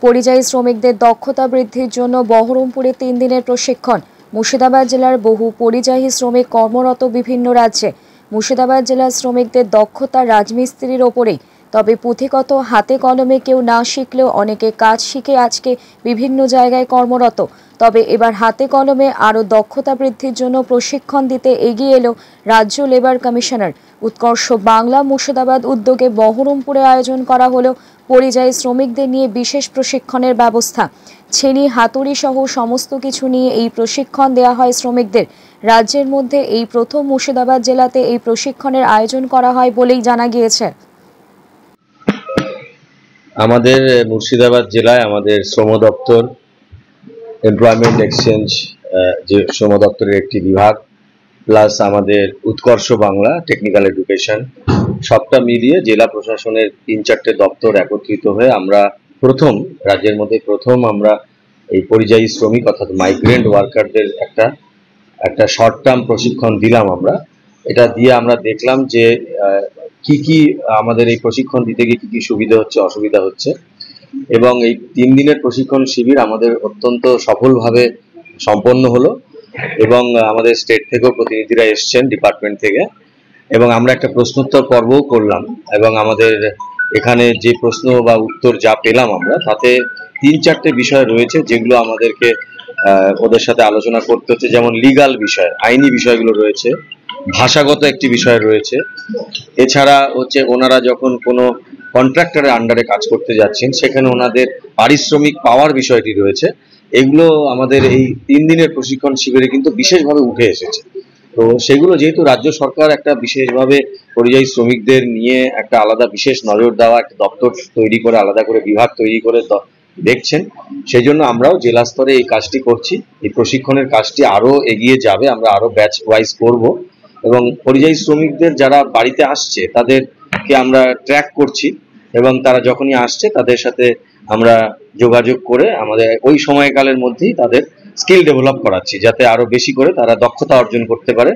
পরিযায়ী শ্রমিকদের দক্ষতা বৃদ্ধির জন্য বহরমপুরে 3 দিনের প্রশিক্ষণ। মুর্শিদাবাদ জেলার বহু পরিযায়ী শ্রমিক কর্মরত বিভিন্ন রাজ্যে। মুর্শিদাবাদ জেলার শ্রমিকদের দক্ষতা রাজমিস্ত্রির ওপরেই, তবে পুঁথিগত হাতে কলমে কেউ না শিখলেও অনেকে কাজ শিখে আজকে বিভিন্ন জায়গায় কর্মরত। তবে এবার হাতে কলমে আরও দক্ষতা বৃদ্ধির জন্য প্রশিক্ষণ দিতে এগিয়ে এলো রাজ্য লেবার কমিশনার। উৎকর্ষ বাংলা মুর্শিদাবাদ উদ্যোগে বহরমপুরে আয়োজন করা হলো পরিযায়ী শ্রমিকদের নিয়ে বিশেষ প্রশিক্ষণের ব্যবস্থা। ছেনি হাতুড়ি সহ সমস্ত কিছু নিয়ে এই প্রশিক্ষণ দেওয়া হয় শ্রমিকদের। রাজ্যের মধ্যে এই প্রথম মুর্শিদাবাদ জেলাতে এই প্রশিক্ষণের আয়োজন করা হয় বলেই জানা গিয়েছে। আমাদের মুর্শিদাবাদ জেলায় আমাদের শ্রম দপ্তর, এমপ্লয়মেন্ট এক্সচেঞ্জ যে শ্রম দপ্তরের একটি বিভাগ, প্লাস আমাদের উৎকর্ষ বাংলা টেকনিক্যাল এডুকেশন, সবটা মিলিয়ে জেলা প্রশাসনের 3-4টে দপ্তর একত্রিত হয়ে আমরা রাজ্যের মধ্যে প্রথম আমরা এই পরিযায়ী শ্রমিক অর্থাৎ মাইগ্রেন্ট ওয়ার্কারদের একটা শর্ট টার্ম প্রশিক্ষণ দিলাম। এটা দিয়ে আমরা দেখলাম যে কি আমাদের এই প্রশিক্ষণ দিতে গিয়ে কি সুবিধা হচ্ছে, অসুবিধা হচ্ছে, এবং এই 3 দিনের প্রশিক্ষণ শিবির আমাদের অত্যন্ত সফলভাবে সম্পন্ন হলো এবং আমাদের স্টেট থেকেও প্রতিনিধিরা এসছেন, ডিপার্টমেন্ট থেকে, এবং আমরা একটা প্রশ্নোত্তর পর্বও করলাম। এবং আমাদের এখানে যে প্রশ্ন বা উত্তর যা পেলাম আমরা, তাতে 3-4টে বিষয় রয়েছে যেগুলো আমাদেরকে ওদের সাথে আলোচনা করতে হচ্ছে। যেমন লিগাল বিষয়, আইনি বিষয়গুলো রয়েছে, ভাষাগত একটি বিষয় রয়েছে, এছাড়া হচ্ছে ওনারা যখন কোনো কন্ট্রাক্টরের আন্ডারে কাজ করতে যাচ্ছেন সেখানে ওনাদের পারিশ্রমিক পাওয়ার বিষয়টি রয়েছে। এগুলো আমাদের এই 3 দিনের প্রশিক্ষণ শিবিরে কিন্তু বিশেষভাবে উঠে এসেছে। তো সেগুলো যেহেতু রাজ্য সরকার একটা বিশেষভাবে পরিযায়ী শ্রমিকদের নিয়ে একটা আলাদা বিশেষ নজর দেওয়া একটা দপ্তর তৈরি করে, আলাদা করে বিভাগ তৈরি করে দেখছেন, সেই জন্য আমরাও জেলা স্তরে এই কাজটি করছি। এই প্রশিক্ষণের কাজটি আরো এগিয়ে যাবে, আমরা আরো ব্যাচ ওয়াইজ করব এবং পরিযায়ী শ্রমিকদের যারা বাড়িতে আসছে তাদেরকে আমরা ট্র্যাক করছি এবং তারা যখনই আসছে তাদের সাথে আমরা যোগাযোগ করে আমাদের ওই সময়কালের মধ্যেই তাদের স্কিল ডেভেলপ করাচ্ছি, যাতে আরো বেশি করে তারা দক্ষতা অর্জন করতে পারে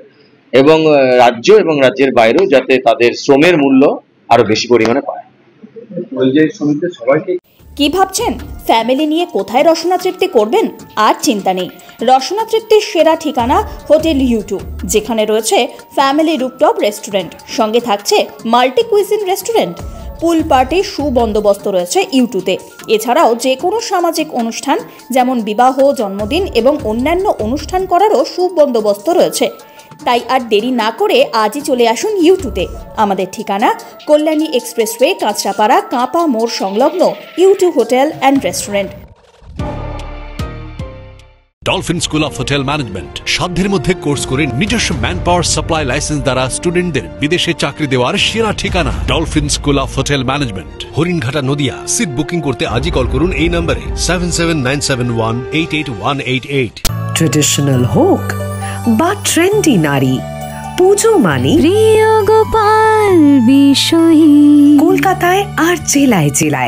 এবং রাজ্য এবং রাজ্যের বাইরেও যাতে তাদের শ্রমের মূল্য আরো বেশি পরিমাণে পায়। পরিযায়ী শ্রমিকদের সবাইকে কি ভাবছেন ফ্যামিলি নিয়ে কোথায় রসনা তৃপ্তি করবেন? আর চিন্তা নেই, রসনা তৃপ্তির সেরা ঠিকানা হোটেল U2, যেখানে রয়েছে ফ্যামিলি রুফটপ রেস্টুরেন্ট, সঙ্গে থাকছে মাল্টি কুইজিন রেস্টুরেন্ট। পুল পার্টির সুবন্দোবস্ত রয়েছে U2-তে। এছাড়াও যে কোনো সামাজিক অনুষ্ঠান যেমন বিবাহ, জন্মদিন এবং অন্যান্য অনুষ্ঠান করারও সুবন্দোবস্ত রয়েছে। তাই আর দেরি না করে আজই চলে আসুন U2-তে। আমাদের ঠিকানা কল্যাণী এক্সপ্রেসওয়ে, কাঁচরাপাড়া, কাঁপা মোড় সংলগ্ন U2 hotel and restaurant. Dolphin school of hotel management সাধ্যের মধ্যে কোর্স করে নিজস্ব ম্যান পাওয়ার সাপ্লাই লাইসেন্স দ্বারা স্টুডেন্টদের বিদেশে চাকরি দেওয়ার সেরা ঠিকানা Dolphin school of hotel management, Haringhata, Nadia. Seat booking করতে আজই কল করুন এই নম্বরে 7797188188। ট্রেডিশনাল হোক বা ট্রেন্ডি নারী, পুজো মানি প্রিয় গোপাল বিষয়ী কলকাতায় আর জেলায় জেলায়।